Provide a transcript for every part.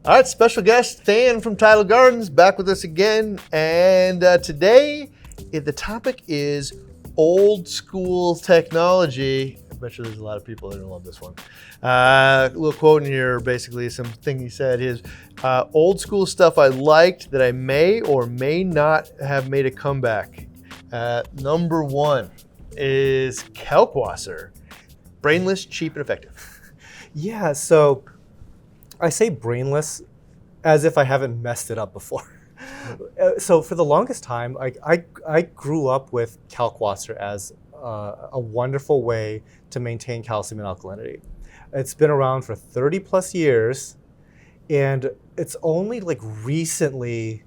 All right, special guest Than from Tidal Gardens back with us again. And today, the topic is old school technology. I bet you there's a lot of people that don't love this one. A little quote in here, basically, something he said is, old school stuff I liked that I may or may not have made a comeback. Number one is Kalkwasser. Brainless, cheap, and effective. Yeah, so I say brainless as if I haven't messed it up before. So for the longest time, I grew up with Kalkwasser as a wonderful way to maintain calcium and alkalinity. It's been around for 30 plus years, and it's only like recently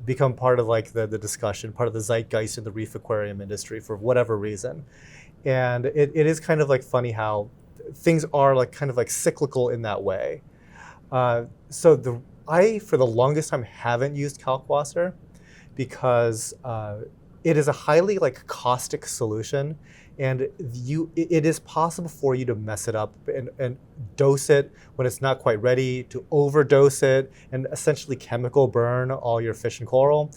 become part of like the discussion, part of the zeitgeist in the reef aquarium industry for whatever reason. And it is kind of like funny how things are like kind of like cyclical in that way. So I, for the longest time, haven't used Kalkwasser because it is a highly like caustic solution, and it is possible for you to mess it up and dose it when it's not quite ready, to overdose it and essentially chemical burn all your fish and coral.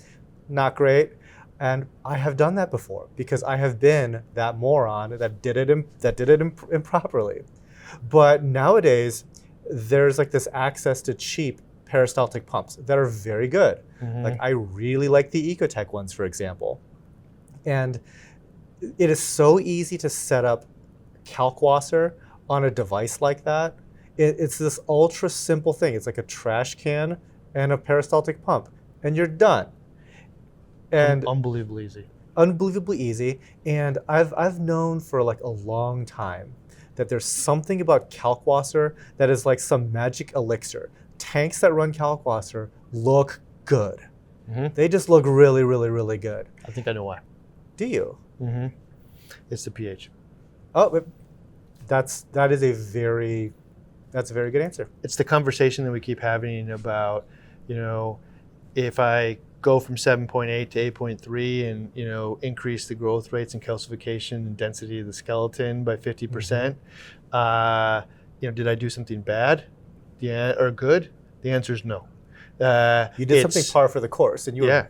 Not great. And I have done that before because I have been that moron that did it improperly. But nowadays, there's like this access to cheap peristaltic pumps that are very good. Mm-hmm. Like I really like the Ecotech ones, for example. And it is so easy to set up Kalkwasser on a device like that. It's this ultra simple thing. It's like a trash can and a peristaltic pump, and you're done. And unbelievably easy. Unbelievably easy. And I've known for like a long time that there's something about Kalkwasser that is like some magic elixir. Tanks that run Kalkwasser look good. Mm-hmm. They just look really, really, really good. I think I know why. Do you? Mm-hmm. It's the pH. Oh, that's a very good answer. It's the conversation that we keep having about, if I go from 7.8 to 8.3 and increase the growth rates and calcification and density of the skeleton by 50%, mm-hmm. Did I do something bad? Or good? The answer is no. You did something par for the course, and you were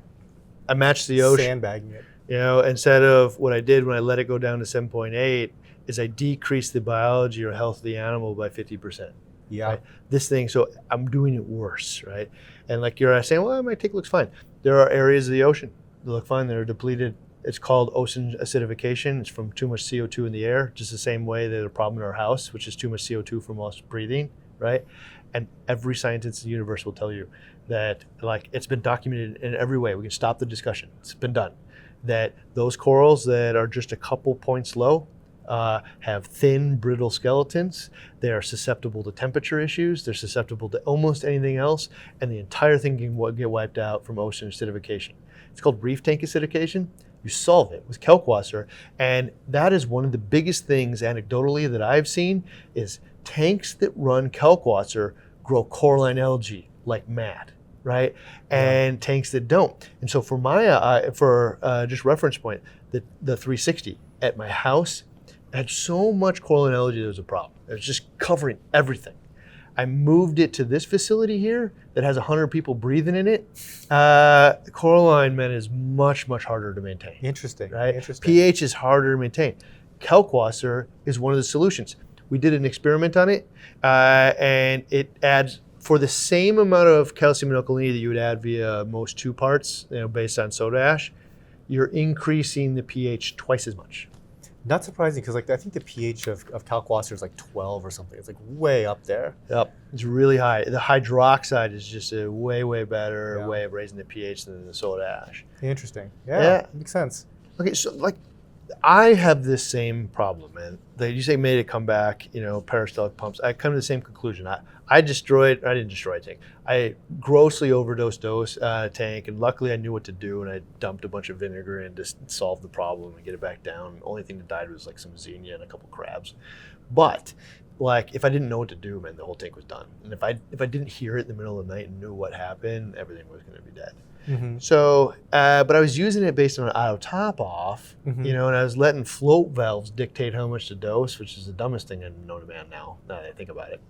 I matched the ocean, sandbagging it. Instead of what I did when I let it go down to 7.8 is I decreased the biology or health of the animal by 50%. Yeah. Right? This thing, so I'm doing it worse, right? And like you're saying, well, my tank looks fine. There are areas of the ocean that look fine. They're depleted. It's called ozone acidification. It's from too much CO2 in the air, just the same way that a problem in our house, which is too much CO2 from us breathing, right? And every scientist in the universe will tell you that, like, it's been documented in every way. We can stop the discussion. It's been done. That those corals that are just a couple points low have thin, brittle skeletons. They are susceptible to temperature issues. They're susceptible to almost anything else, and the entire thing can get wiped out from ocean acidification. It's called reef tank acidification. You solve it with Kalkwasser, and that is one of the biggest things anecdotally that I've seen is tanks that run Kalkwasser grow coralline algae like mad, right? And tanks that don't. And so for my, just reference point, the 360 at my house had so much coralline algae there was a problem. It was just covering everything. I moved it to this facility here that has 100 people breathing in it. Coralline, man, is much, much harder to maintain. Interesting, right? Interesting. pH is harder to maintain. Kalkwasser is one of the solutions. We did an experiment on it, and it adds, for the same amount of calcium and alkalinity that you would add via most 2 parts, based on soda ash, you're increasing the pH twice as much. Not surprising, because like I think the pH of Kalkwasser is like 12 or something. It's like way up there. Yep, it's really high. The hydroxide is just a way, way better way of raising the pH than the soda ash. Interesting. Yeah, makes sense. Okay, so like I have this same problem, man. You say made a comeback, peristaltic pumps. I come to the same conclusion. I didn't destroy a tank. I grossly overdosed a tank, and luckily I knew what to do, and I dumped a bunch of vinegar in to solve the problem and get it back down. The only thing that died was like some xenia and a couple crabs. But like if I didn't know what to do, man, the whole tank was done. And if I didn't hear it in the middle of the night and knew what happened, everything was going to be dead. Mm-hmm. So, but I was using it based on an auto top off, and I was letting float valves dictate how much to dose, which is the dumbest thing I know to man now that I think about it,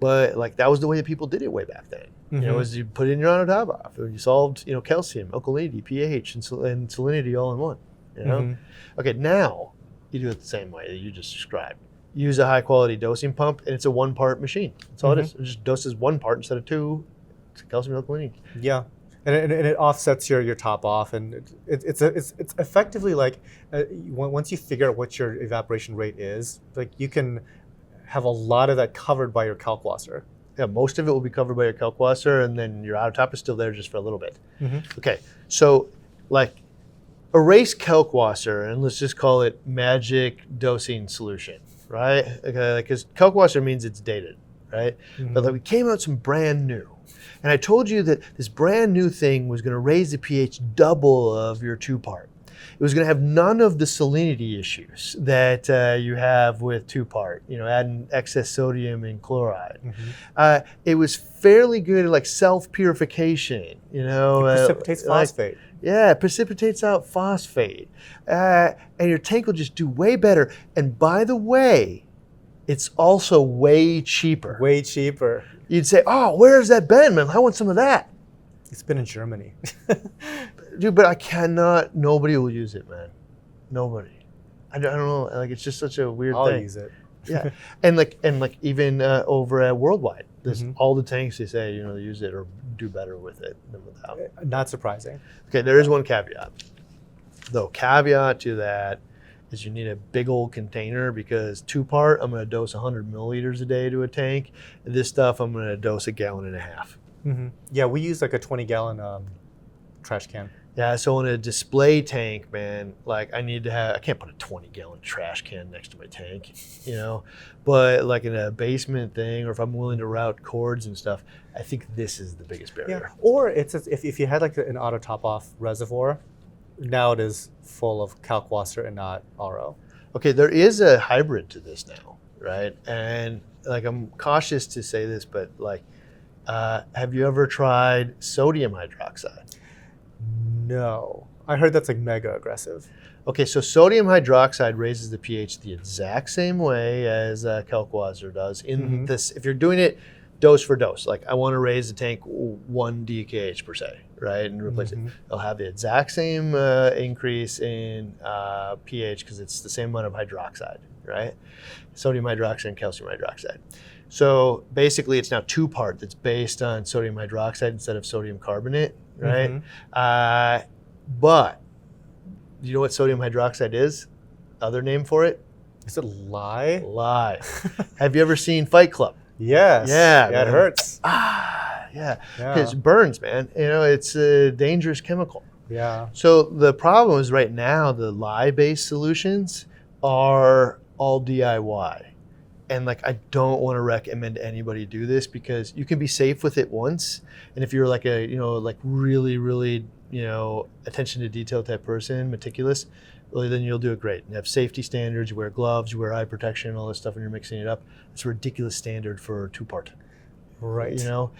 But like that was the way that people did it way back then. You know, is you put it in your auto top off, and you solved, you know, calcium, alkalinity, pH, and salinity all in one. You know, okay, now you do it the same way that you just described. Use a high quality dosing pump, and it's a 1-part machine. That's all it is. It just doses 1 part instead of 2. It's calcium, alkalinity. Yeah. And it offsets your top off, and it's effectively like once you figure out what your evaporation rate is, like you can have a lot of that covered by your Kalkwasser. Yeah, most of it will be covered by your Kalkwasser, and then your outer top is still there just for a little bit. Okay, so like erase Kalkwasser, and let's just call it magic dosing solution, right? Okay, because Kalkwasser means it's dated, right? But like we came out with some brand new. And I told you that this brand new thing was going to raise the pH double of your 2-part. It was going to have none of the salinity issues that you have with 2-part, you know, adding excess sodium and chloride. It was fairly good at like self-purification, you know. It precipitates phosphate. Yeah, it precipitates out phosphate. And your tank will just do way better. And by the way, it's also way cheaper. Way cheaper. You'd say, oh, where's that been, man? I want some of that. It's been in Germany. Dude, but I cannot, nobody will use it, man. Nobody. I don't know, like it's just such a weird thing. I'll use it. Yeah, and like even over at Worldwide, there's all the tanks they say, you know, they use it or do better with it than without. Not surprising. Okay, there is one caveat. Though, caveat to that is you need a big old container because 2-part, I'm going to dose 100 milliliters a day to a tank. This stuff, I'm going to dose 1.5 gallons. Yeah, we use like a 20-gallon trash can. Yeah, so in a display tank, man, like I can't put a 20-gallon trash can next to my tank, you know? But like in a basement thing, or if I'm willing to route cords and stuff, I think this is the biggest barrier. Yeah. Or it's if you had like an auto top-off reservoir, now it is full of Kalkwasser and not RO. Okay, there is a hybrid to this now, right? And like I'm cautious to say this, but like, have you ever tried sodium hydroxide? No. I heard that's like mega aggressive. Okay, so sodium hydroxide raises the pH the exact same way as Kalkwasser does. In this, if you're doing it dose for dose, like I want to raise the tank 1 DKH per se, right, and replace it. It'll have the exact same increase in pH because it's the same amount of hydroxide, right? Sodium hydroxide and calcium hydroxide. So basically, it's now 2-part that's based on sodium hydroxide instead of sodium carbonate, right? But you know what sodium hydroxide is? Other name for it? Is it lye? Lye. Have you ever seen Fight Club? Yes. Yeah, it hurts. Yeah. Because it burns, man. You know, it's a dangerous chemical. Yeah. So the problem is right now the lye-based solutions are all DIY. And like I don't want to recommend anybody do this because you can be safe with it once. And if you're like a, you know, like really, really, you know, attention to detail type person, meticulous, well, then you'll do it great. You have safety standards, you wear gloves, you wear eye protection and all this stuff when you're mixing it up. It's a ridiculous standard for 2-part. Right. You know,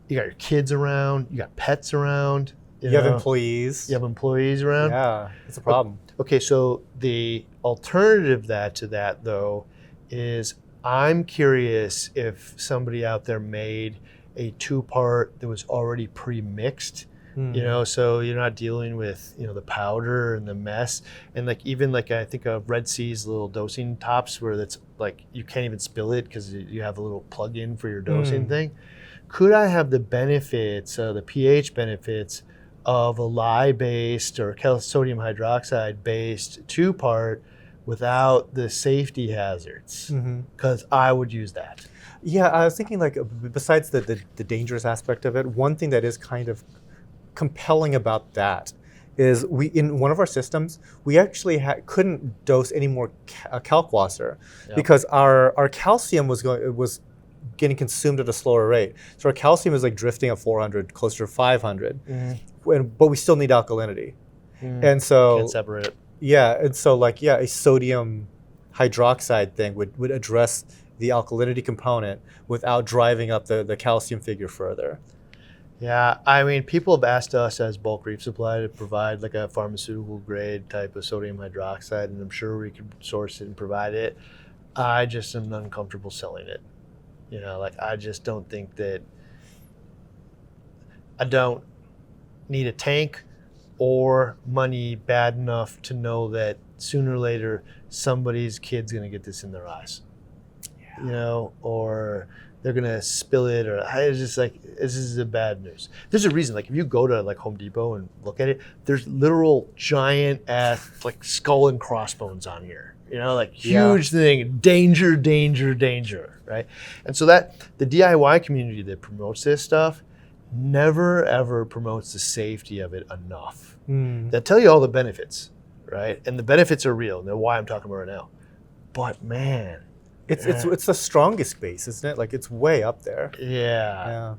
you got your kids around, you got pets around. You have employees. You have employees around. Yeah, it's a problem. Okay, so the alternative to that though is I'm curious if somebody out there made a 2-part that was already pre-mixed. You know, so you're not dealing with, you know, the powder and the mess. And like even like I think of Red Sea's little dosing tops where that's like you can't even spill it because you have a little plug-in for your dosing thing. Could I have the benefits, the pH benefits of a lye-based or sodium hydroxide-based 2-part without the safety hazards? Because I would use that. Yeah, I was thinking like besides the dangerous aspect of it, one thing that is kind of compelling about that is we in one of our systems we actually couldn't dose any more Kalkwasser because our calcium was getting consumed at a slower rate. So our calcium is like drifting at 400, closer to 500, but we still need alkalinity, and so Can't separate it. Yeah, and so like a sodium hydroxide thing would address the alkalinity component without driving up the calcium figure further. Yeah, I mean, people have asked us as bulk reef supply to provide like a pharmaceutical grade type of sodium hydroxide, and I'm sure we could source it and provide it. I just am uncomfortable selling it. You know, like I just don't think that I don't need a tank or money bad enough to know that sooner or later somebody's kid's gonna get this in their eyes. Yeah. You know, or they're gonna spill it, or it's just like this is the bad news. There's a reason. Like if you go to like Home Depot and look at it, there's literal giant ass like skull and crossbones on here. You know, like huge thing, danger, danger, danger, right? And so that the DIY community that promotes this stuff never ever promotes the safety of it enough. They'll tell you all the benefits, right? And the benefits are real, and they're why I'm talking about it now. But man, it's the strongest base, isn't it? Like it's way up there. Yeah.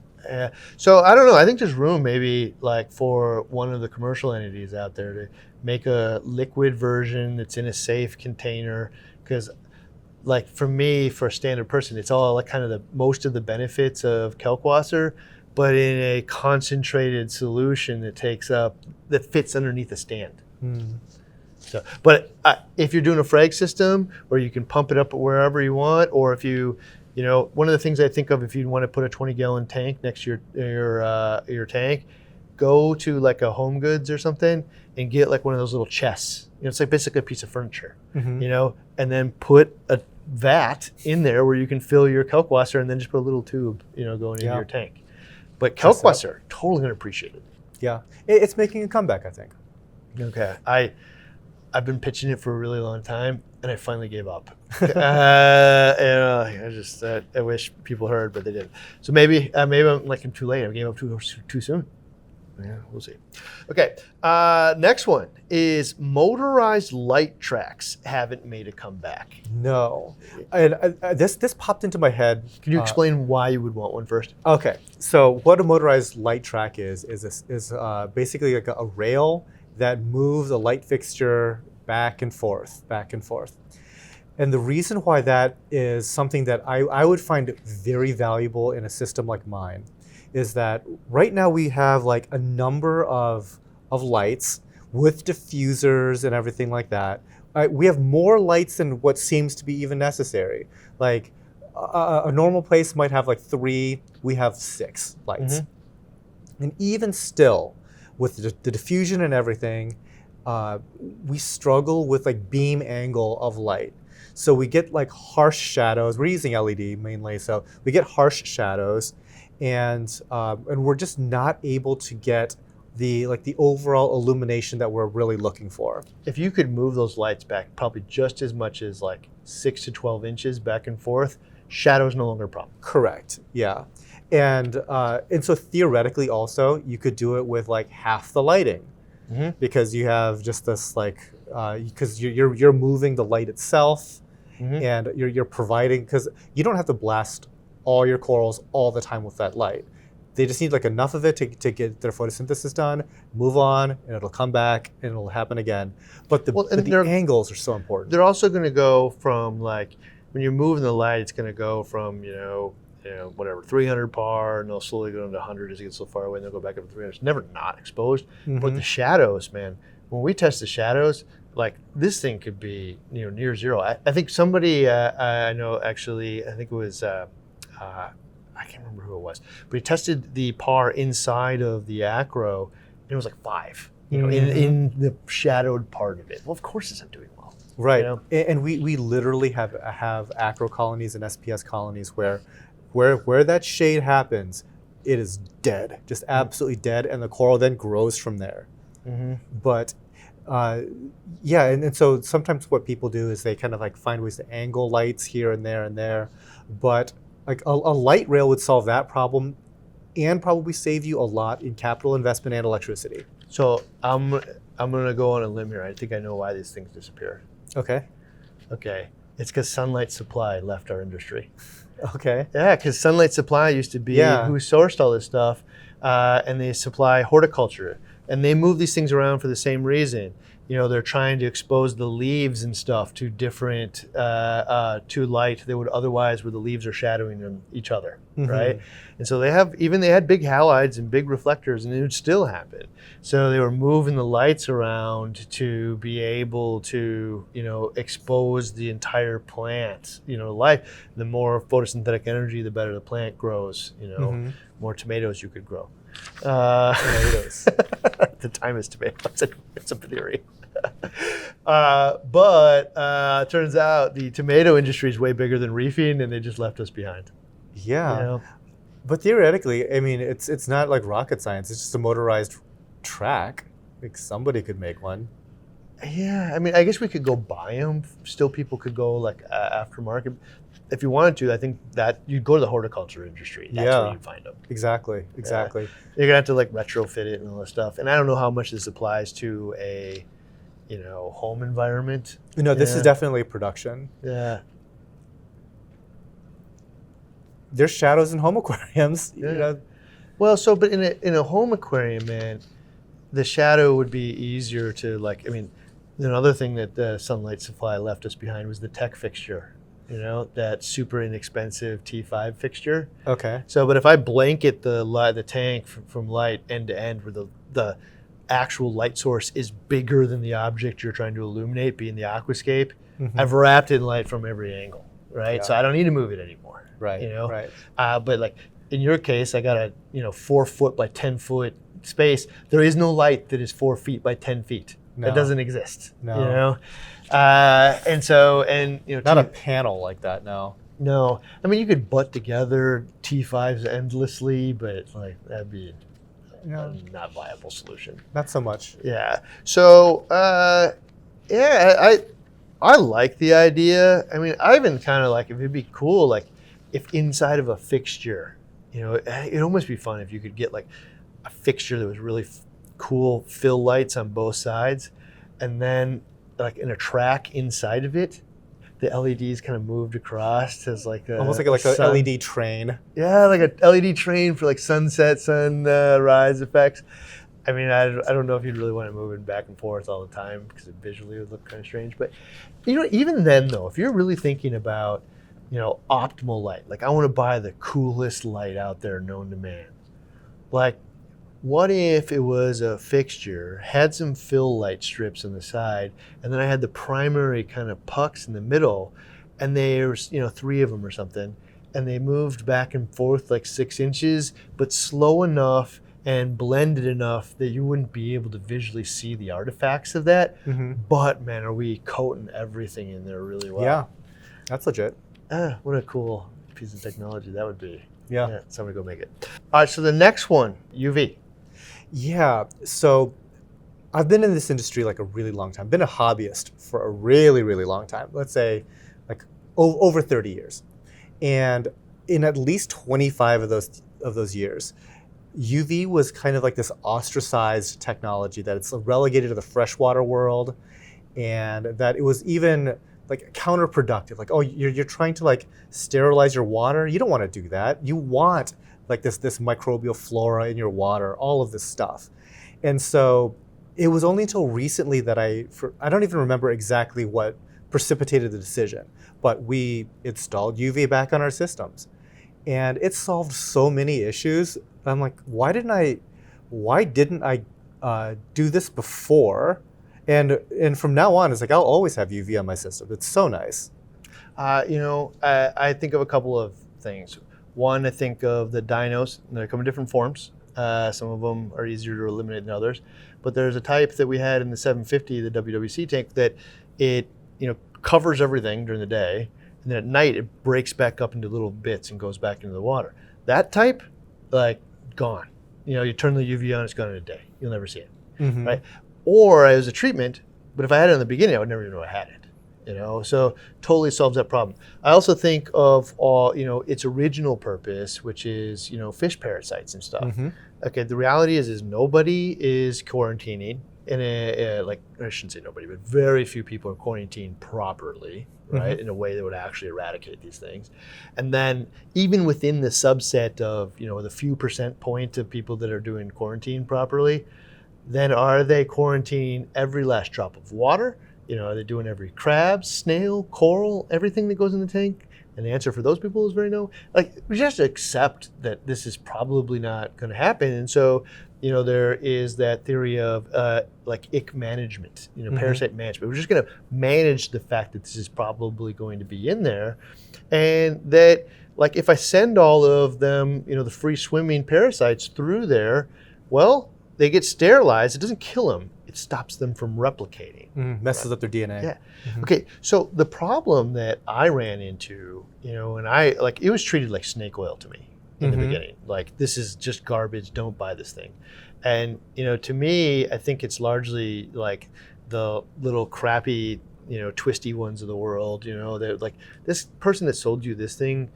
So I don't know. I think there's room maybe like for one of the commercial entities out there to make a liquid version that's in a safe container. Because like for me, for a standard person, it's all like kind of the most of the benefits of Kalkwasser, but in a concentrated solution that fits underneath a stand. So, but if you're doing a frag system where you can pump it up wherever you want, or if you know, one of the things I think of if you want to put a 20-gallon tank next to your tank, go to like a Home Goods or something and get like one of those little chests. You know, it's like basically a piece of furniture. You know, and then put a vat in there where you can fill your Kalkwasser, and then just put a little tube, you know, going into your tank. But Kalkwasser, totally gonna appreciate it. Yeah, it's making a comeback, I think. Okay, I've been pitching it for a really long time, and I finally gave up. I wish people heard, but they didn't. So maybe I'm like too late. I gave up too soon. Yeah, we'll see. Okay, next one is motorized light tracks haven't made a comeback. No, and this popped into my head. Can you explain why you would want one first? Okay, so what a motorized light track is basically like a rail that moves a light fixture back and forth. And the reason why that is something that I would find very valuable in a system like mine is that right now we have like a number of lights with diffusers and everything like that. We have more lights than what seems to be even necessary. Like a normal place might have like 3, we have 6 lights. And even still, with the diffusion and everything, we struggle with like beam angle of light. So we get like harsh shadows. We're using LED mainly, so we get harsh shadows, and we're just not able to get the overall illumination that we're really looking for. If you could move those lights back probably just as much as like 6 to 12 inches back and forth, shadow's no longer a problem. Correct. Yeah. And so theoretically also you could do it with like half the lighting, because you have just this like because you're moving the light itself, and you're providing, because you don't have to blast all your corals all the time with that light. They just need like enough of it to get their photosynthesis done, move on, and it'll come back and it'll happen again. But the angles are so important. They're also going to go from like when you're moving the light, it's going to go from whatever 300 par, and they'll slowly go into 100 as it gets so far away, and they'll go back up to 300. It's never not exposed. But the shadows, man, when we test the shadows, like this thing could be near zero. I think somebody I know actually, I think it was I can't remember who it was, but he tested the par inside of the acro, and it was like 5. In the shadowed part of it. Well, of course it's not doing well. Right. And we literally have acro colonies and SPS colonies where that shade happens, it is dead, just absolutely dead, and the coral then grows from there. But and so sometimes what people do is they kind of like find ways to angle lights here and there, but like a light rail would solve that problem and probably save you a lot in capital investment and electricity. So I'm gonna go on a limb here. I think I know why these things disappear. Okay. It's because Sunlight Supply left our industry. Okay. Yeah, because Sunlight Supply used to be who sourced all this stuff, and they supply horticulture, and they move these things around for the same reason. they're trying to expose the leaves and stuff to different to light that would otherwise, where the leaves are shadowing them each other, right? And so they had big halides and big reflectors, and it would still happen. So they were moving the lights around to be able to expose the entire plant, life. The more photosynthetic energy, the better the plant grows. More tomatoes you could grow. Tomatoes. The time is tomatoes. It's a theory. But turns out the tomato industry is way bigger than reefing, and they just left us behind. Yeah. But theoretically, I mean, it's not like rocket science. It's just a motorized track. Like somebody could make one. Yeah, I mean, I guess we could go buy them. Still, people could go like aftermarket. If you wanted to, I think that you'd go to the horticulture industry. That's where you'd find them. Exactly. You're gonna have to like retrofit it and all that stuff. And I don't know how much this applies to a, home environment. This is definitely production. Yeah. There's shadows in home aquariums. Well, but in a home aquarium, man, the shadow would be easier to like. I mean, another thing that the Sunlight Supply left us behind was the tech fixture. That super inexpensive T5 fixture. Okay. So, but if I blanket the tank from light end to end, where the actual light source is bigger than the object you're trying to illuminate, being the aquascape, I've wrapped in light from every angle, right? Yeah. So I don't need to move it anymore. Right. Right. But like in your case, I got a 4 foot by 10 foot space. There is no light that is 4 feet by 10 feet. No. That doesn't exist. No. Not a panel like that. No. No, I mean you could butt together T5s endlessly, but like that'd be a not viable solution. Not so much. Yeah. So I like the idea. I mean, I even kind of like if it'd be cool, like if inside of a fixture, it'd almost be fun if you could get like a fixture that was really cool fill lights on both sides, and then like in a track inside of it, the LEDs kind of moved across as like almost like a LED train. Yeah, like a LED train for like sunset, sunrise effects. I mean, I don't know if you'd really want to move it back and forth all the time because it visually would look kind of strange. But even then though, if you're really thinking about optimal light, like I want to buy the coolest light out there known to man, like. What if it was a fixture, had some fill light strips on the side, and then I had the primary kind of pucks in the middle, and there's 3 of them or something, and they moved back and forth like 6 inches, but slow enough and blended enough that you wouldn't be able to visually see the artifacts of that. But man, are we coating everything in there really well? Yeah, that's legit. What a cool piece of technology that would be. Yeah, somebody go make it. All right, so the next one, UV. Yeah, so I've been in this industry like a really long time. Been a hobbyist for a really, really long time. Let's say like over 30 years. And in at least 25 of those years, UV was kind of like this ostracized technology that it's relegated to the freshwater world, and that it was even like counterproductive. Like, oh, you're trying to like sterilize your water. You don't want to do that. You want like this microbial flora in your water, all of this stuff. And so it was only until recently that I don't even remember exactly what precipitated the decision, but we installed UV back on our systems. And it solved so many issues. I'm like, why didn't I do this before? And from now on, it's like, I'll always have UV on my system. It's so nice. I think of a couple of things. One, I think of the dinos. They come in different forms. Some of them are easier to eliminate than others. But there's a type that we had in the 750, the WWC tank, that it covers everything during the day, and then at night it breaks back up into little bits and goes back into the water. That type, like, gone. You turn the UV on, it's gone in a day. You'll never see it, right? Or as a treatment, but if I had it in the beginning, I would never even know I had it. So totally solves that problem. I also think of its original purpose, which is fish parasites and stuff. Okay, the reality is nobody is quarantining, and I shouldn't say nobody, but very few people are quarantined properly, right, in a way that would actually eradicate these things. And then even within the subset of the few percent point of people that are doing quarantine properly, then are they quarantining every last drop of water? Are they doing every crab, snail, coral, everything that goes in the tank? And the answer for those people is very no. Like, we just have to accept that this is probably not going to happen. And so, there is that theory of like ick management, parasite management. We're just going to manage the fact that this is probably going to be in there. And that, like, if I send all of them, the free swimming parasites through there, well, they get sterilized. It doesn't kill them. It stops them from replicating. Messes up their DNA. Yeah. Okay. So the problem that I ran into, and it was treated like snake oil to me in the beginning. Like, this is just garbage. Don't buy this thing. And, to me, I think it's largely like the little crappy, twisty ones of the world, they're like, this person that sold you this thing,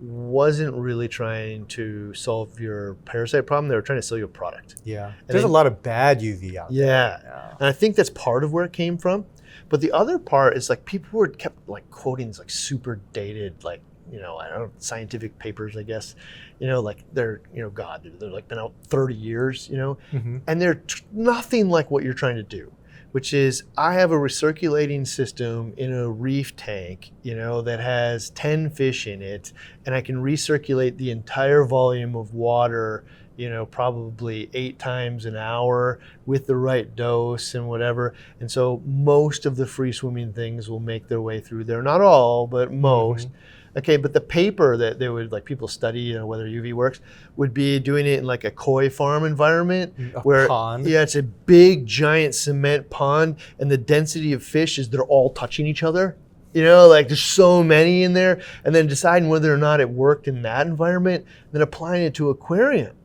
wasn't really trying to solve your parasite problem. They were trying to sell you a product. Yeah. There's a lot of bad UV out there. Yeah. And I think that's part of where it came from. But the other part is, like, people were kept like quoting these like super dated, like, I don't know, scientific papers, I guess, like they're, God, they're like been out 30 years, and they're nothing like what you're trying to do, which is, I have a recirculating system in a reef tank, that has 10 fish in it, and I can recirculate the entire volume of water, probably 8 times an hour with the right dose and whatever. And so most of the free swimming things will make their way through there. Not all, but most. Okay, but the paper that they would, like, people study, whether UV works, would be doing it in like a koi farm environment, where pond. Yeah, it's a big giant cement pond, and the density of fish is they're all touching each other. Like, there's so many in there, and then deciding whether or not it worked in that environment, then applying it to aquarium.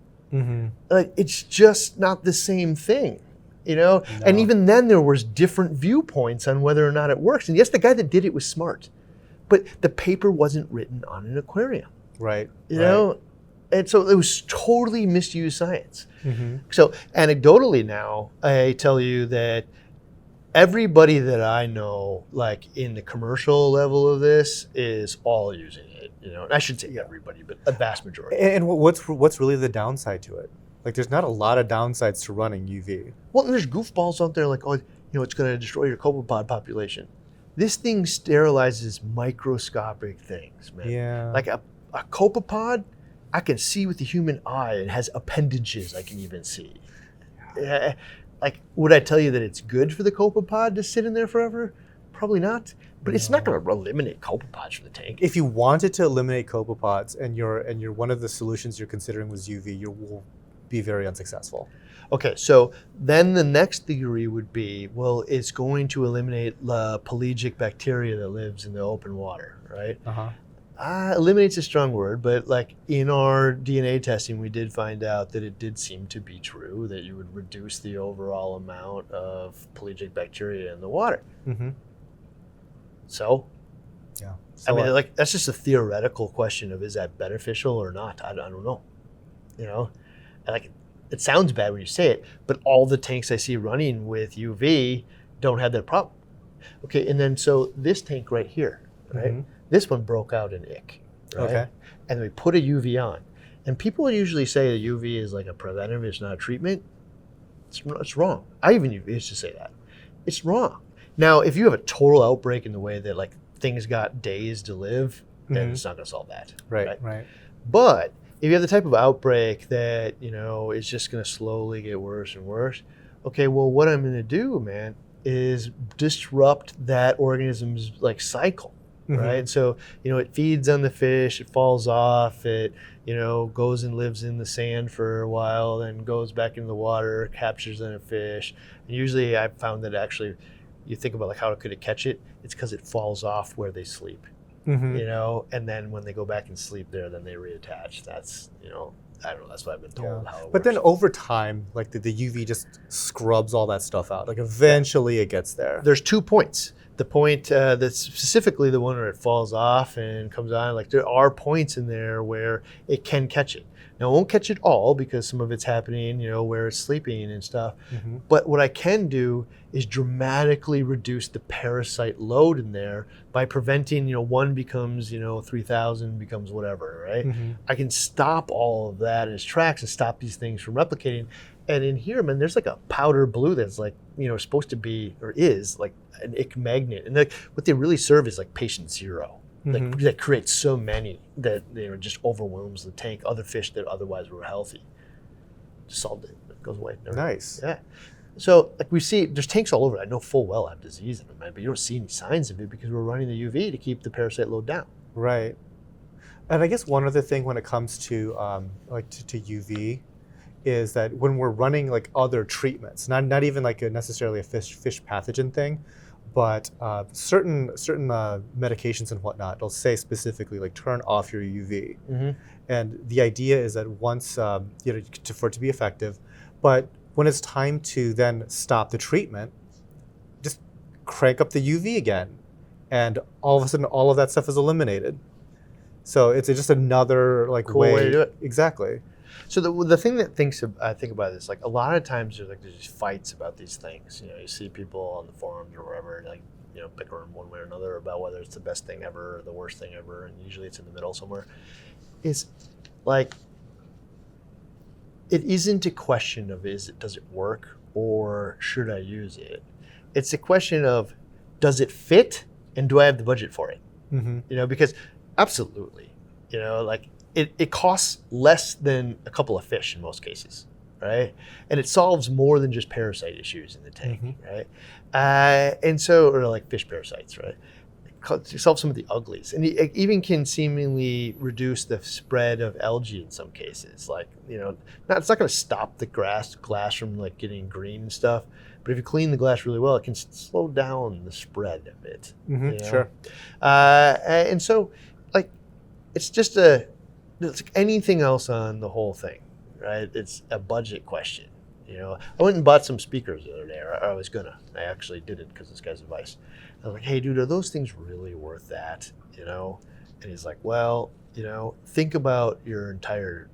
Like, it's just not the same thing. No. And even then there was different viewpoints on whether or not it works. And yes, the guy that did it was smart, but the paper wasn't written on an aquarium. Right. You know? And so it was totally misused science. So anecdotally now, I tell you that everybody that I know, like in the commercial level of this, is all using it. And I should say everybody, but a vast majority. And what's really the downside to it? Like, there's not a lot of downsides to running UV. Well, there's goofballs out there like, it's going to destroy your copepod population. This thing sterilizes microscopic things, man. Yeah. Like a copepod, I can see with the human eye. It has appendages I can even see. Like, would I tell you that it's good for the copepod to sit in there forever? Probably not. But it's not going to eliminate copepods from the tank. If you wanted to eliminate copepods, and you're one of the solutions you're considering was UV, you will be very unsuccessful. Okay, so then the next theory would be, well, it's going to eliminate the pelagic bacteria that lives in the open water, right? Eliminate's a strong word, but like in our DNA testing, we did find out that it did seem to be true, that you would reduce the overall amount of pelagic bacteria in the water. So, yeah. So, I mean, like, that's just a theoretical question of, is that beneficial or not? I don't know. Like, it sounds bad when you say it, but all the tanks I see running with UV don't have that problem. Okay, and then so this tank right here, right? This one broke out in ick, right? Okay. And we put a UV on. And people usually say that UV is like a preventive, it's not a treatment. It's wrong. I even used to say that. It's wrong. Now, if you have a total outbreak in the way that, like, things got days to live, then it's not going to solve that. Right. But if you have the type of outbreak that, is just going to slowly get worse and worse, okay, well, what I'm going to do, man, is disrupt that organism's, like, cycle, right? So, it feeds on the fish, it falls off, it, goes and lives in the sand for a while, then goes back into the water, captures on a fish. And usually I've found that actually, you think about, like, how could it catch it? It's because it falls off where they sleep, and then when they go back and sleep there, then they reattach. That's, I don't know, that's what I've been told. How it but works. then over time, like, the UV just scrubs all that stuff out. Like, eventually it gets there. There's 2 points. The point that's specifically the one where it falls off and comes on, like, there are points in there where it can catch it. Now, it won't catch it all because some of it's happening, where it's sleeping and stuff. But what I can do is dramatically reduce the parasite load in there by preventing, one becomes, 3,000 becomes whatever, right? I can stop all of that in its tracks and stop these things from replicating. And in here, man, there's like a powder blue that's like, supposed to be or is like an ick magnet. And like what they really serve is like patient zero. Like that creates so many that just overwhelms the tank. Other fish that otherwise were healthy, just solved it. It goes away. Nice. Yeah. So like we see, there's tanks all over. I know full well I have disease in them, man, but you don't see any signs of it because we're running the UV to keep the parasite load down. Right. And I guess one other thing when it comes to to UV is that when we're running like other treatments, not even like necessarily a fish pathogen thing, but certain medications and whatnot, they'll say specifically like turn off your UV. And the idea is that once for it to be effective, but when it's time to then stop the treatment, just crank up the UV again, and all of a sudden all of that stuff is eliminated. So it's just another like cool way to do it. Exactly. So the thing that I think about this, like a lot of times there's these fights about these things. You see people on the forums or wherever, like bickering one way or another about whether it's the best thing ever or the worst thing ever, and usually it's in the middle somewhere. Is like it isn't a question of does it work or should I use it? It's a question of does it fit and do I have the budget for it? Because absolutely, like. It costs less than a couple of fish in most cases, right? And it solves more than just parasite issues in the tank, right? And so, or like fish parasites, right? It solves some of the uglies. And it even can seemingly reduce the spread of algae in some cases. Like, it's not gonna stop the glass from like getting green and stuff, but if you clean the glass really well, it can slow down the spread of it. Sure. And so, like, it's just it's like anything else on the whole thing, right? It's a budget question. I went and bought some speakers the other day, or I was gonna. I actually did it because this guy's advice. I was like, hey, dude, are those things really worth that? And he's like, well, think about your entire,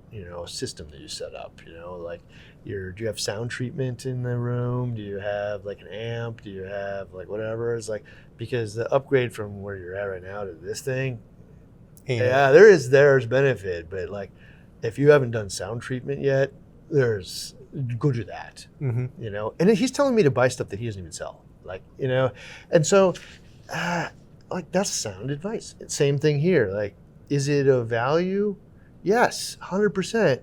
system that you set up. Like, do you have sound treatment in the room? Do you have like an amp? Do you have like whatever? It's like, because the upgrade from where you're at right now to this thing, yeah, there's benefit, but like if you haven't done sound treatment yet, go do that. And he's telling me to buy stuff that he doesn't even sell, like and so like that's sound advice. Same thing here. Like, is it of value? Yes, 100%.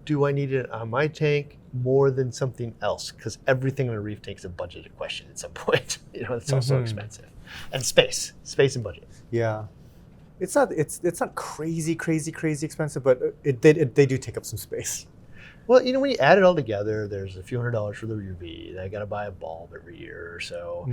Do I need it on my tank more than something else? Because everything in a reef tank is a budgeted question at some point. It's also expensive, and space and budget. Yeah. It's not crazy expensive, but they do take up some space. Well, when you add it all together, there's a few $100s for the UV. I got to buy a bulb every year or so.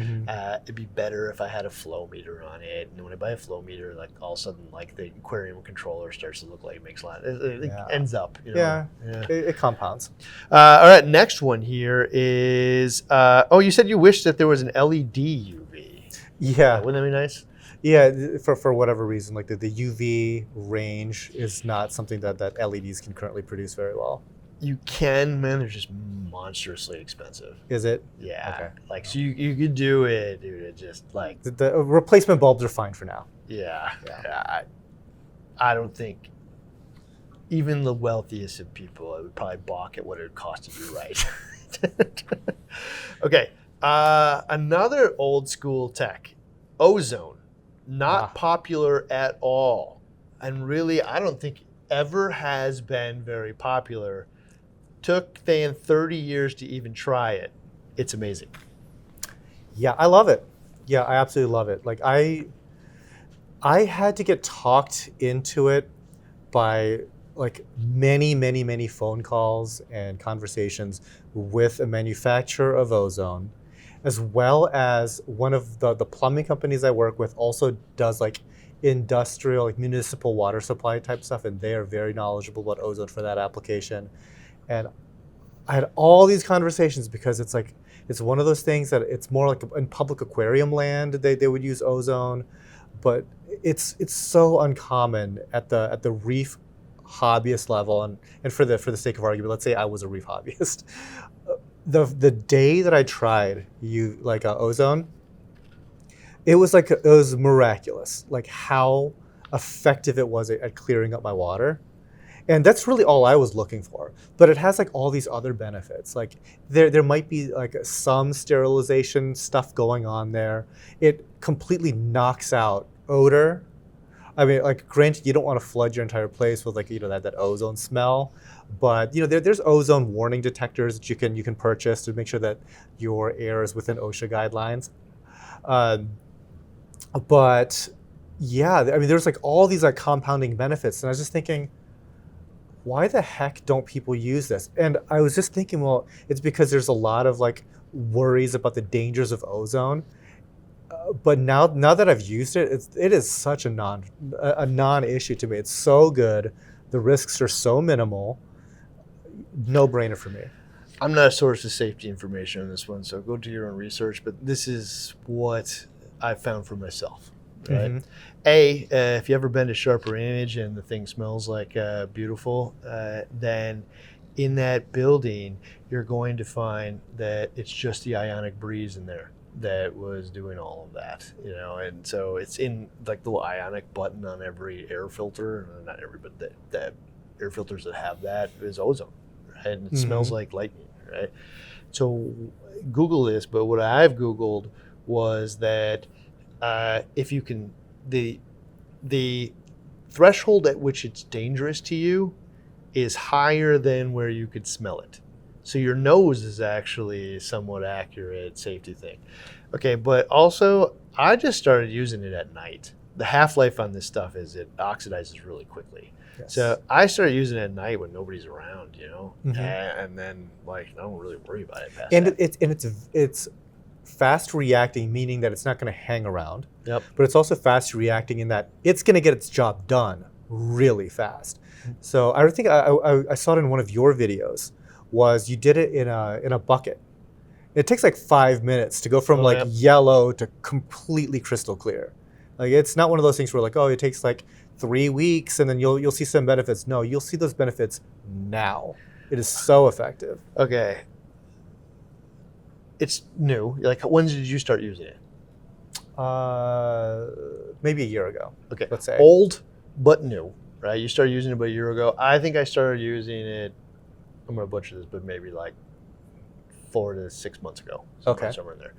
It'd be better if I had a flow meter on it. And when I buy a flow meter, like all of a sudden, like the aquarium controller starts to look like it makes a lot. It ends up. It compounds. All right, next one here is. You said you wish that there was an LED UV. Yeah, wouldn't that be nice? Yeah, for whatever reason, like the UV range is not something that LEDs can currently produce very well. You can, man. They're just monstrously expensive. Is it? Yeah. Okay. Like, so you could do it, dude. It just like the replacement bulbs are fine for now. Yeah. I don't think even the wealthiest of people would probably balk at what it would cost to do right. Okay. Another old school tech, Ozone. Not popular at all, and really I don't think ever has been very popular. Took them 30 years to even try it. It's amazing. Yeah, I love it. Yeah, I absolutely love it. Like I had to get talked into it by like many phone calls and conversations with a manufacturer of ozone, as well as one of the plumbing companies I work with also does like industrial, like municipal water supply type stuff, and they are very knowledgeable about ozone for that application. And I had all these conversations because it's like, it's one of those things that it's more like in public aquarium land, they would use ozone, but it's so uncommon at the reef hobbyist level. And for the sake of argument, let's say I was a reef hobbyist. The day that I tried ozone, it was miraculous, like how effective it was at clearing up my water. And that's really all I was looking for. But it has like all these other benefits. Like there might be like some sterilization stuff going on there. It completely knocks out odor. I mean, like, granted, you don't want to flood your entire place with like, that ozone smell, but there's ozone warning detectors that you can purchase to make sure that your air is within OSHA guidelines. But yeah, I mean, there's like all these like compounding benefits, and I was just thinking, why the heck don't people use this? And I was just thinking, well, it's because there's a lot of like worries about the dangers of ozone. But now that I've used it, it is such a non-issue to me. It's so good. The risks are so minimal. No brainer for me. I'm not a source of safety information on this one, so go do your own research. But this is what I found for myself. Right. Mm-hmm. If you ever been to Sharper Image and the thing smells like beautiful, then in that building you're going to find that it's just the ionic breeze in there that was doing all of that, and so it's in like the little ionic button on every air filter, not every, but the air filters that have that is ozone, right? And it smells like lightning, right? So Google this, but what I've Googled was that if you can, the threshold at which it's dangerous to you is higher than where you could smell it. So your nose is actually a somewhat accurate safety thing. Okay, but also I just started using it at night. The half-life on this stuff is it oxidizes really quickly. Yes. So I started using it at night when nobody's around, and then like I don't really worry about it past that. It's fast reacting, meaning that it's not going to hang around. Yep. But it's also fast reacting in that it's going to get its job done really fast. So I think I saw it in one of your videos. Was you did it in a bucket. It takes like 5 minutes to go from yellow to completely crystal clear. Like it's not one of those things where like, oh, it takes like 3 weeks and then you'll see some benefits. No, you'll see those benefits now. It is so effective. Okay. It's new. Like when did you start using it? Maybe a year ago. Okay. Let's say. Old but new, right? You started using it about a year ago. I think I started using it, I'm going to butcher this, but maybe like 4 to 6 months ago. Somewhere in there.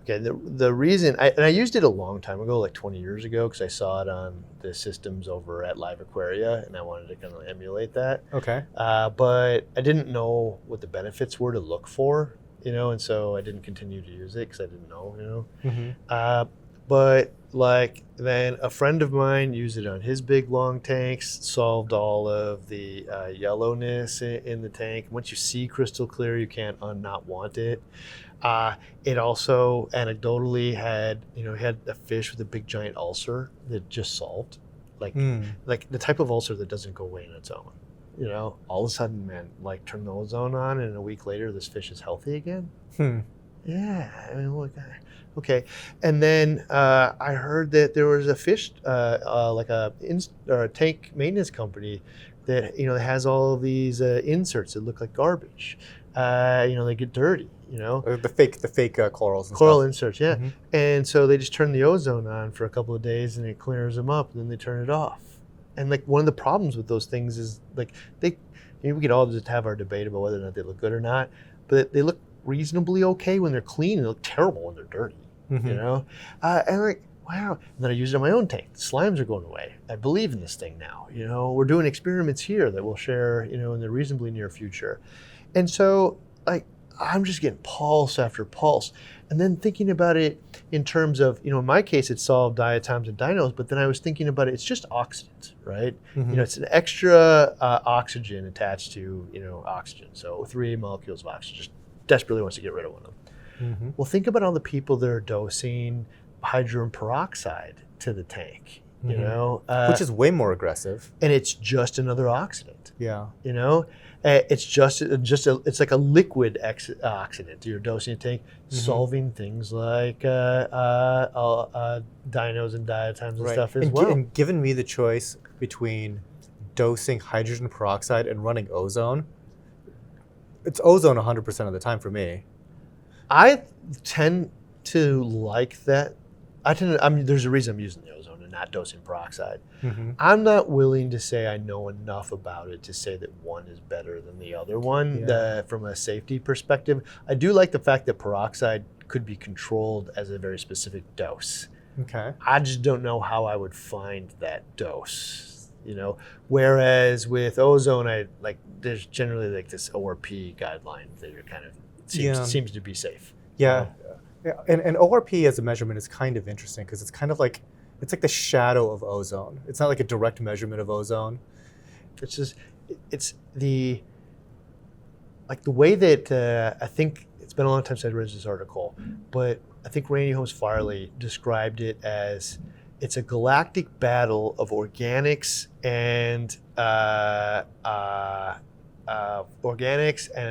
Okay, the reason, I used it a long time ago, like 20 years ago, because I saw it on the systems over at Live Aquaria, and I wanted to kind of emulate that. Okay. But I didn't know what the benefits were to look for, and so I didn't continue to use it because I didn't know, Mm-hmm. But like then a friend of mine used it on his big long tanks, solved all of the yellowness in the tank. Once you see crystal clear, you can't not want it. It also anecdotally had a fish with a big giant ulcer that just solved, like the type of ulcer that doesn't go away on its own. All of a sudden, man, like turn the ozone on, and a week later, this fish is healthy again. Yeah, I mean, look. Okay, and then I heard that there was a fish, like a tank maintenance company, that has all of these inserts that look like garbage. They get dirty. The fake corals. And coral stuff. Inserts, yeah. Mm-hmm. And so they just turn the ozone on for a couple of days, and it clears them up, and then they turn it off. And like one of the problems with those things is like we could all just have our debate about whether or not they look good or not, but they look reasonably okay when they're clean, and they look terrible when they're dirty. Mm-hmm. And like, wow. And then I use it on my own tank. The slimes are going away. I believe in this thing now. We're doing experiments here that we'll share, in the reasonably near future. And so like I'm just getting pulse after pulse. And then thinking about it in terms of, in my case, it solved diatoms and dinos, but then I was thinking about it, it's just oxidants, right? Mm-hmm. It's an extra oxygen attached to, oxygen. So 3 molecules of oxygen, just desperately wants to get rid of one of them. Mm-hmm. Well, think about all the people that are dosing hydrogen peroxide to the tank, which is way more aggressive. And it's just another oxidant. Yeah. It's it's like a liquid oxidant. You're dosing a tank, solving things like dinos and diatoms and stuff as well. And given me the choice between dosing hydrogen peroxide and running ozone, it's ozone 100% of the time for me. I tend to like that. There's a reason I'm using the ozone and not dosing peroxide. Mm-hmm. I'm not willing to say I know enough about it to say that one is better than the other one from a safety perspective. I do like the fact that peroxide could be controlled as a very specific dose. Okay. I just don't know how I would find that dose, Whereas with ozone, there's generally like this ORP guideline that you're kind of seems to be safe. Yeah. And ORP as a measurement is kind of interesting because it's like the shadow of ozone. It's not like a direct measurement of ozone. It's the way that I think it's been a long time since I read this article, but I think Randy Holmes Farley described it as it's a galactic battle of organics and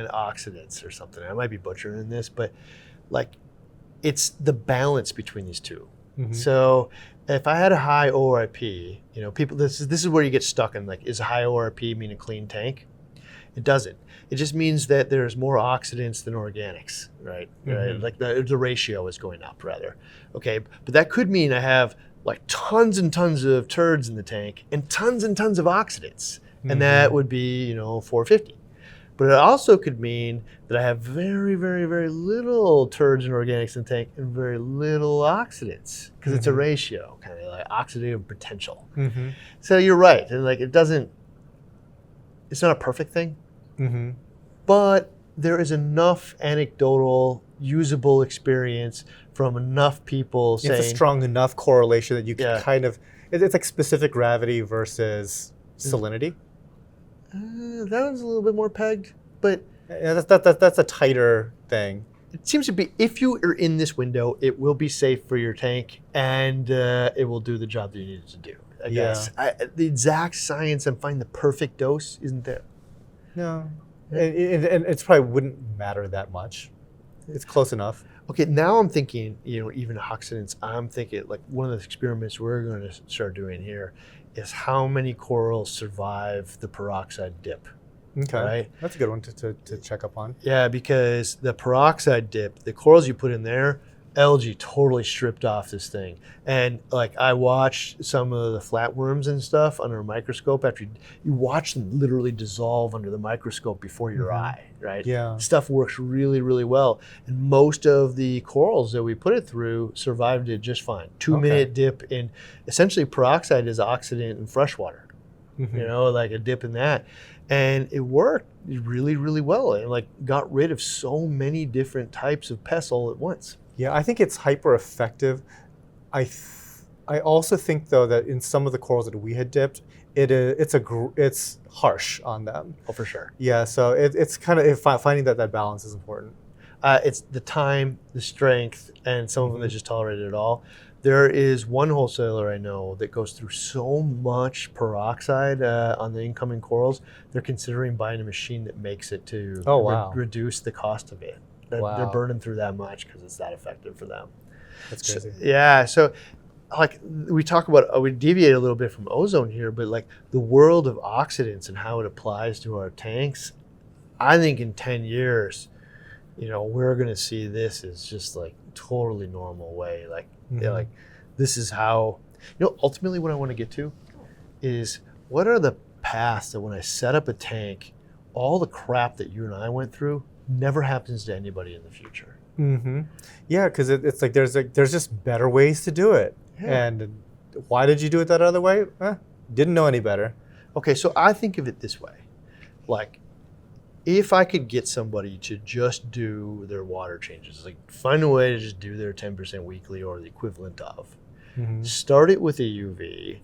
oxidants or something. I might be butchering this, but it's the balance between these two. Mm-hmm. So if I had a high ORP, people, this is where you get stuck in is a high ORP mean a clean tank? It doesn't. It just means that there's more oxidants than organics, right? Mm-hmm. Right? The ratio is going up rather. Okay, but that could mean I have tons and tons of turds in the tank and tons of oxidants. Mm-hmm. And that would be, 450. But it also could mean that I have very, very, very little turds and organics in the tank and very little oxidants because it's a ratio, kind of like oxidative potential. Mm-hmm. So you're right. And it's not a perfect thing, but there is enough anecdotal, usable experience from enough people saying... It's a strong enough correlation that you can kind of... It's like specific gravity versus salinity. That one's a little bit more pegged, but... Yeah, that's a tighter thing. It seems to be, if you are in this window, it will be safe for your tank, and it will do the job that you need it to do, I guess. The exact science and find the perfect dose isn't there. No. And it probably wouldn't matter that much. It's close enough. Okay, now I'm thinking, even oxidants, I'm thinking, one of the experiments we're going to start doing here is how many corals survive the peroxide dip. Okay, right? That's a good one to check up on. Yeah, because the peroxide dip, the corals you put in there, algae totally stripped off this thing. And I watched some of the flatworms and stuff under a microscope after you watch them literally dissolve under the microscope before your eye, right? Yeah. Stuff works really, really well. And most of the corals that we put it through survived it just fine. 2-minute dip in, essentially peroxide is oxidant in fresh water, a dip in that. And it worked really, really well. And got rid of so many different types of pests all at once. Yeah, I think it's hyper effective. I also think though that in some of the corals that we had dipped, it's harsh on them. Oh, for sure. Yeah, so it's kind of finding that balance is important. It's the time, the strength, and some of them that just tolerate it all. There is one wholesaler I know that goes through so much peroxide on the incoming corals, they're considering buying a machine that makes it to reduce the cost of it. They're burning through that much because it's that effective for them. That's crazy. So we talk about, we deviate a little bit from ozone here, but the world of oxidants and how it applies to our tanks, I think in 10 years, we're going to see this as just totally normal way. This is how, ultimately what I want to get to is what are the paths that when I set up a tank, all the crap that you and I went through never happens to anybody in the future. Yeah, because it's there's just better ways to do it. Yeah. And why did you do it that other way? Didn't know any better. Okay, so I think of it this way. If I could get somebody to just do their water changes, find a way to just do their 10% weekly or the equivalent of, start it with a UV,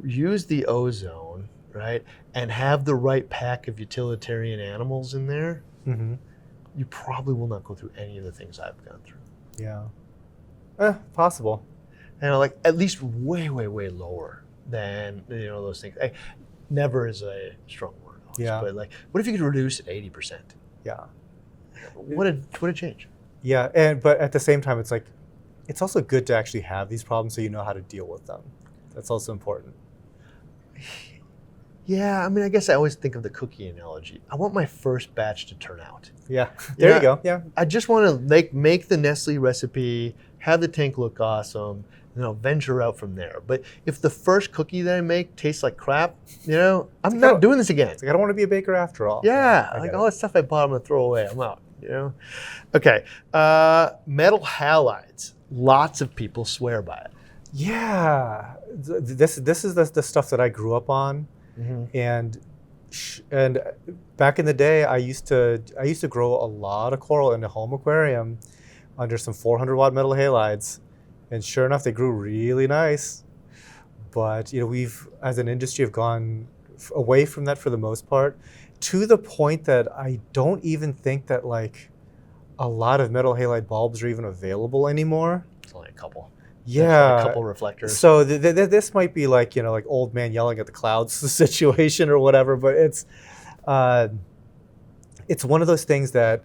use the ozone, right, and have the right pack of utilitarian animals in there, you probably will not go through any of the things I've gone through. Yeah. Possible. And at least way, way, way lower than, those things. Never is a strong word. Yeah. But what if you could reduce it 80%? Yeah. What a change. Yeah, but at the same time, it's also good to actually have these problems so you know how to deal with them. That's also important. Yeah, I guess I always think of the cookie analogy. I want my first batch to turn out. Yeah, there you go. Yeah. I just want to make the Nestle recipe, have the tank look awesome, and and I'll venture out from there. But if the first cookie that I make tastes like crap, I'm not doing this again. It's like, I don't want to be a baker after all. Yeah, I like get all it. that stuff I bought, I'm gonna throw away. I'm out. Okay, metal halides. Lots of people swear by it. Yeah, this is the stuff that I grew up on, and back in the day, I used to grow a lot of coral in a home aquarium under some 400-watt metal halides, and sure enough, they grew really nice. But we've, as an industry, have gone away from that for the most part, to the point that I don't even think that like a lot of metal halide bulbs are even available anymore. It's only a couple. Yeah, a couple reflectors. So this might be like like old man yelling at the clouds situation or whatever, but it's one of those things that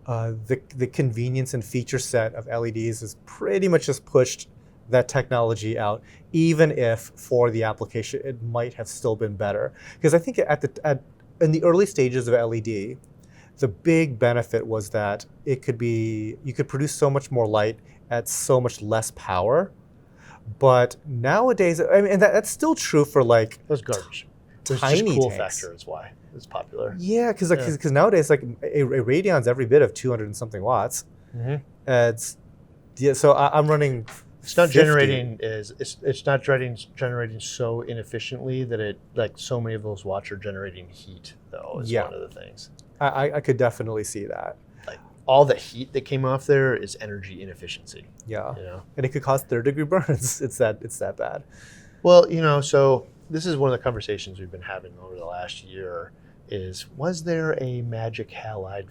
the convenience and feature set of LEDs has pretty much just pushed that technology out, even if for the application it might have still been better. Because I think in the early stages of LED, the big benefit was that you could produce so much more light at so much less power. But nowadays, I mean, and that's still true for like Those garbage. There's tiny just cool tanks. factor is why it's popular. Yeah, because nowadays like a radion's every bit of 200 and something watts. So I'm running. It's not 50. generating it's not generating so inefficiently that it like so many of those watts are generating heat though is one of the things. I could definitely see that. Like all the heat that came off there is energy inefficiency. Yeah. And it could cause third-degree burns. It's that bad. Well, so this is one of the conversations we've been having over the last year was there a magic halide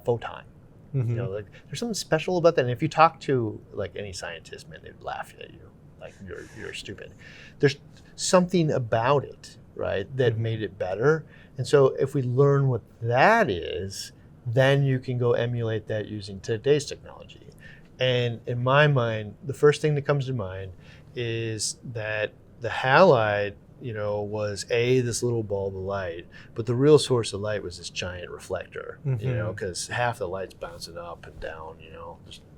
photon? Like there's something special about that. And if you talk to like any scientist, man, they'd laugh at you like you're stupid. There's something about it, right, that made it better. And so if we learn what that is, then you can go emulate that using today's technology. And in my mind, the first thing that comes to mind is that the halide, was this little bulb of light, but the real source of light was this giant reflector, because half the light's bouncing up and down,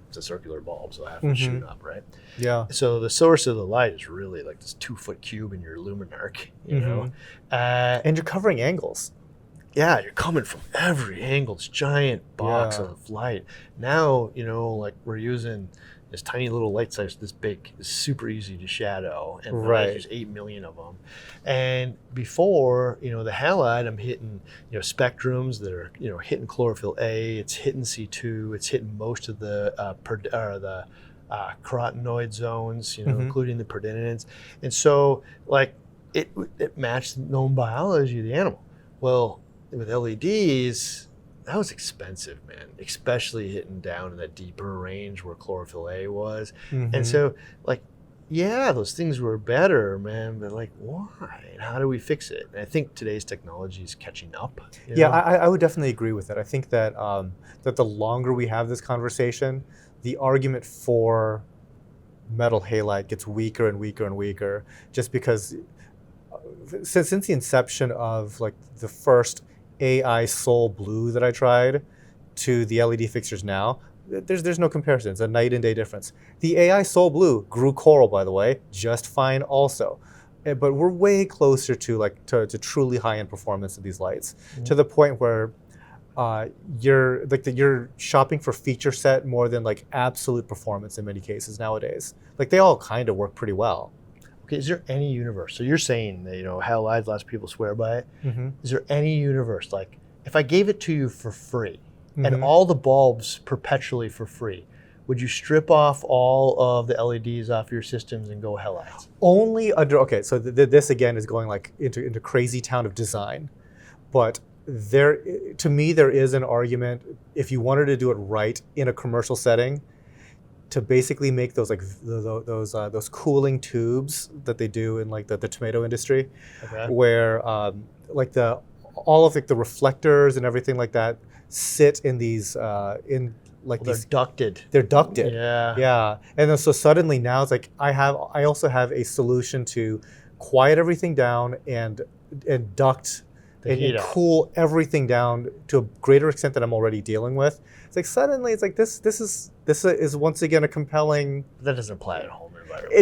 it's a circular bulb, so half is shooting up, right? Yeah. So the source of the light is really like this 2-foot cube in your luminarc, and you're covering angles. Yeah, you're coming from every angle, this giant box of light. Now, like we're using this tiny little light size this big. It's super easy to shadow, and there's 8 million of them. And before, the halide, I'm hitting, spectrums that are, hitting chlorophyll A, it's hitting C2, it's hitting most of the carotenoid zones, including the perdinidins. And so, like, it matched the known biology of the animal. Well, with LEDs, that was expensive, man, especially hitting down in that deeper range where chlorophyll A was. And so, like, those things were better, man, but like, why? And how do we fix it? And I think today's technology is catching up. I would definitely agree with that. I think that that the longer we have this conversation, the argument for metal halide gets weaker and weaker and weaker, just because since the inception of like the first AI Sol Blue that I tried to the LED fixtures now, there's no comparison. It's a night and day difference. The AI Sol Blue grew coral, by the way, just fine also. But we're way closer to truly high-end performance of these lights, to the point where you're shopping for feature set more than like absolute performance in many cases nowadays. Like they all kind of work pretty well. Okay, is there any universe? So you're saying that, halides, lots of people swear by it. Is there any universe, like if I gave it to you for free and all the bulbs perpetually for free, would you strip off all of the LEDs off your systems and go halides? Only under, so this again is going like into crazy town of design. But to me, there is an argument, if you wanted to do it right in a commercial setting, to basically make those like those cooling tubes that they do in like the tomato industry, where like all of like the reflectors and everything like that sit in these in like they're ducted. They're ducted. Yeah. And then so suddenly now it's like I also have a solution to quiet everything down and duct and heat out. cool everything down to a greater extent that I'm already dealing with. It's like suddenly it's like this is once again a compelling. That doesn't apply at home environment.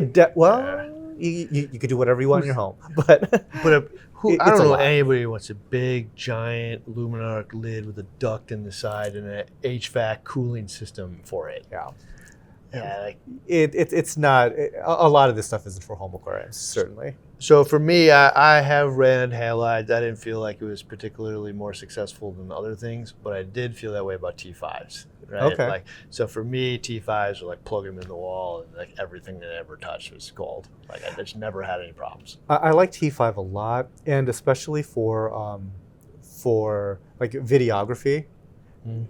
You could do whatever you want in your home, but But I it's don't a know lot. anybody who wants a big, giant Luminarc lid with a duct in the side and an HVAC cooling system for it. Yeah. Yeah, like, It's not a lot of this stuff isn't for home aquariums, certainly. so for me, I have ran halides. I didn't feel like it was particularly more successful than other things, but I did feel that way about T5s. Right? Okay. Like, so for me, T5s were like plug them in the wall, and like everything that I ever touched was gold. Like I just never had any problems. I like T5 a lot, and especially for like videography.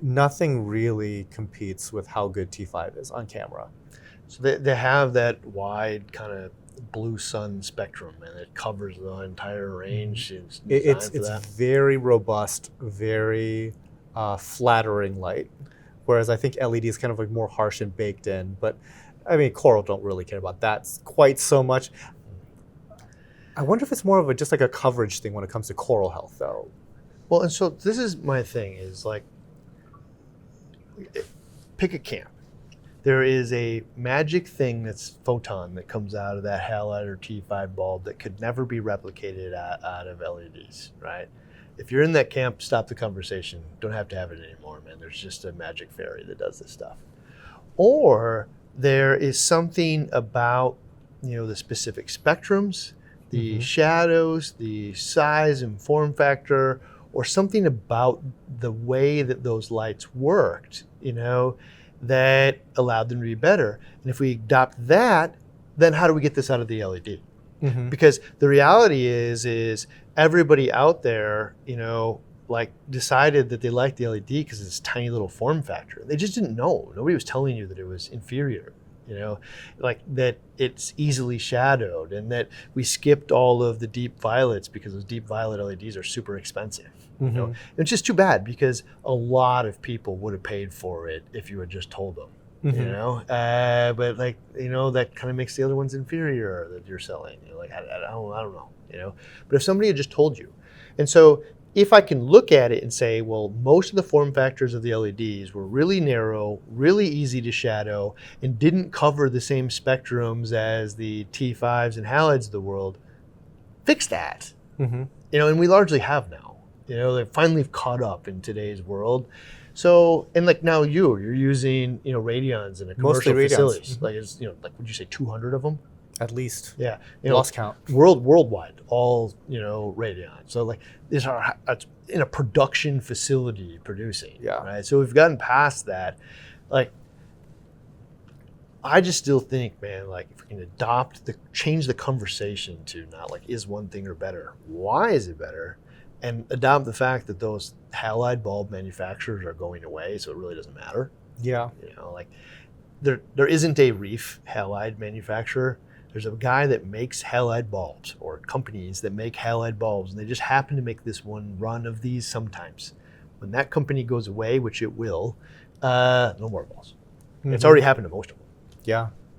Nothing really competes with how good T5 is on camera. So they have that wide kind of blue sun spectrum, and it covers the entire range. It's very robust, very flattering light, whereas I think LED is kind of like more harsh and baked in. But I mean, coral don't really care about that quite so much. I wonder if it's more of just like a coverage thing when it comes to coral health, though. Well, and so this is my thing is like, pick a camp. There is a magic thing that's photon that comes out of that halide or T5 bulb that could never be replicated out of LEDs, right? If you're in that camp, stop the conversation. Don't have to have it anymore, man. There's just a magic fairy that does this stuff. Or there is something about, the specific spectrums, the shadows, the size and form factor, or something about the way that those lights worked, that allowed them to be better. And if we adopt that, then how do we get this out of the LED? Because the reality is everybody out there, decided that they liked the LED because of this tiny little form factor. They just didn't know. Nobody was telling you that it was inferior, like that it's easily shadowed, and that we skipped all of the deep violets because those deep violet LEDs are super expensive. It's just too bad because a lot of people would have paid for it if you had just told them. But that kind of makes the other ones inferior that you're selling. I don't know. But if somebody had just told you, and so if I can look at it and say, well, most of the form factors of the LEDs were really narrow, really easy to shadow, and didn't cover the same spectrums as the T5s and halides of the world, fix that. And we largely have now. They finally have caught up in today's world. So, and like now you're using, radions in a commercial facilities. Like, would you say 200 of them? At least. Yeah. Lost count. Worldwide, all, radion. So like these are in a production facility producing. Yeah. Right. So we've gotten past that. Like, I just still think, man, like if we can change the conversation to not like, is one thing or better? Why is it better? And adopt the fact that those halide bulb manufacturers are going away, so it really doesn't matter. Yeah. Like there isn't a Reef halide manufacturer. There's a guy that makes halide bulbs, or companies that make halide bulbs, and they just happen to make this one run of these sometimes. When that company goes away, which it will, no more bulbs. It's already happened to most of them.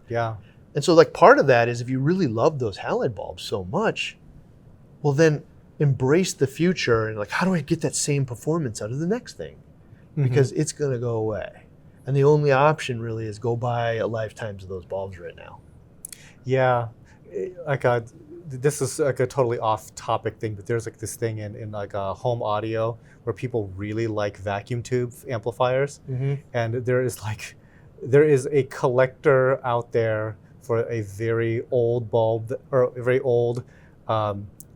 Yeah. And so like part of that is if you really love those halide bulbs so much, well then embrace the future and like, how do I get that same performance out of the next thing? Because it's going to go away. And the only option really is go buy a lifetimes of those bulbs right now. Yeah. This is like a totally off topic thing, but there's like this thing in like home audio where people really like vacuum tube amplifiers. And there is a collector out there for a very old bulb or a very old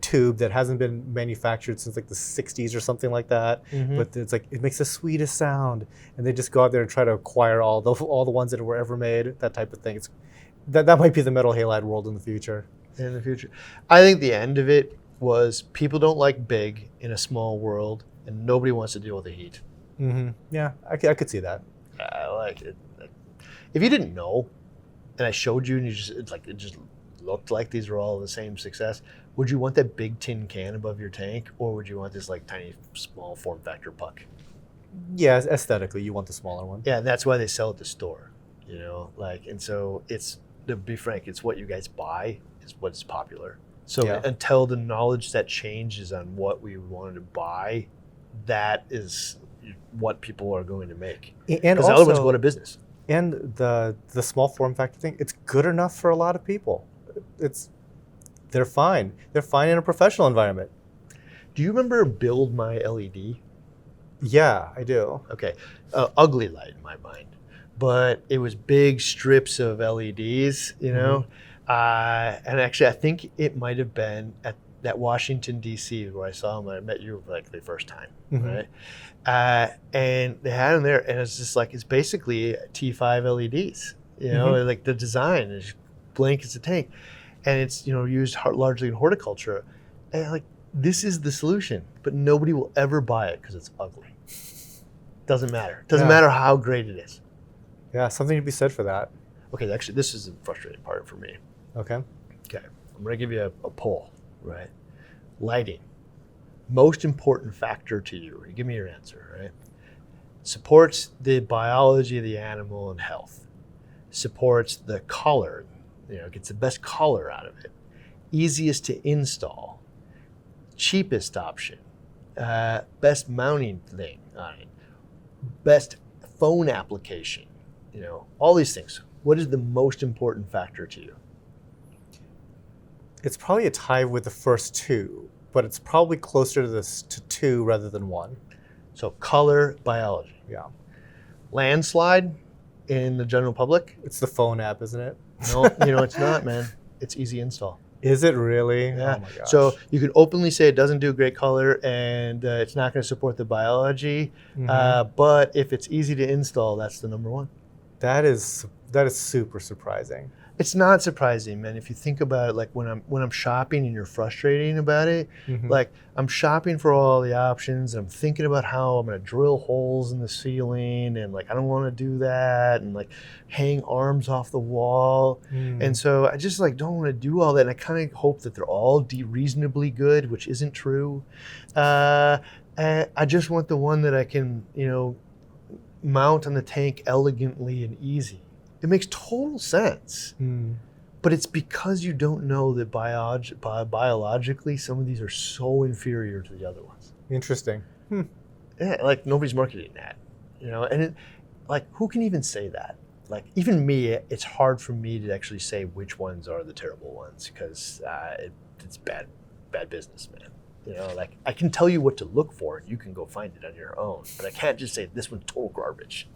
tube that hasn't been manufactured since like the 60s or something like that. But it's like, it makes the sweetest sound, and they just go out there and try to acquire all the ones that were ever made, that type of thing. That might be the metal halide world in the future. I think the end of it was people don't like big in a small world, and nobody wants to deal with the heat. Yeah, I could see that. I like it. If you didn't know, and I showed you, and it just looked like these were all the same success, would you want that big tin can above your tank, or would you want this like tiny small form factor puck? Yeah, aesthetically, you want the smaller one. Yeah, and that's why they sell at the store, and so it's, to be frank, it's what you guys buy is what's popular. So Yeah. until the knowledge set changes on what we wanted to buy, that is what people are going to make. And Because the other ones go out of business. and the small form factor thing, it's good enough for a lot of people. They're fine. They're fine in a professional environment. Do you remember Build My LED? Yeah, I do. Okay, ugly light in my mind, but it was big strips of LEDs, you know. And actually, I think it might have been at that Washington D.C. where I saw them. I met you like the first time, right? And they had them there, and it's just like it's basically T5 LEDs, you know, like the design is blank as a tank, and it's used largely in horticulture, and like this is the solution, but nobody will ever buy it because it's ugly. Doesn't matter. Doesn't matter how great it is. Yeah, something to be said for that. Okay, actually, this is the frustrating part for me. Okay. Okay, I'm going to give you a poll, right? Lighting. Most important factor to you. Give me your answer, right? Supports the biology of the animal and health. Supports the color, gets the best color out of it. Easiest to install. Cheapest option. Best mounting thing on it. Best phone application. All these things. What is the most important factor to you? It's probably a tie with the first two, but it's probably closer to two rather than one. So color, biology. Yeah. Landslide in the general public? It's the phone app, isn't it? No, it's not, man. It's easy install. Is it really? Yeah. Oh my gosh. So you can openly say it doesn't do great color and it's not going to support the biology. But if it's easy to install, that's the number one. That is super surprising. It's not surprising, man. If you think about it, like when I'm shopping and you're frustrating about it, like I'm shopping for all the options and I'm thinking about how I'm gonna drill holes in the ceiling and like I don't want to do that and like hang arms off the wall. And so I just like don't want to do all that. And I kind of hope that they're all reasonably good, which isn't true. And I just want the one that I can, mount on the tank elegantly and easy. It makes total sense, but it's because you don't know that biologically some of these are so inferior to the other ones. Interesting. Yeah, like nobody's marketing that, and like who can even say that? Like even me, it's hard for me to actually say which ones are the terrible ones because it's bad business, man. Like I can tell you what to look for and you can go find it on your own, but I can't just say this one's total garbage.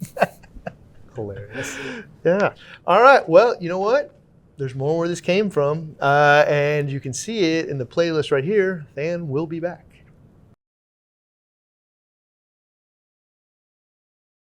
Hilarious. Yeah. All right. Well, you know what? There's more where this came from, and you can see it in the playlist right here, and we'll be back.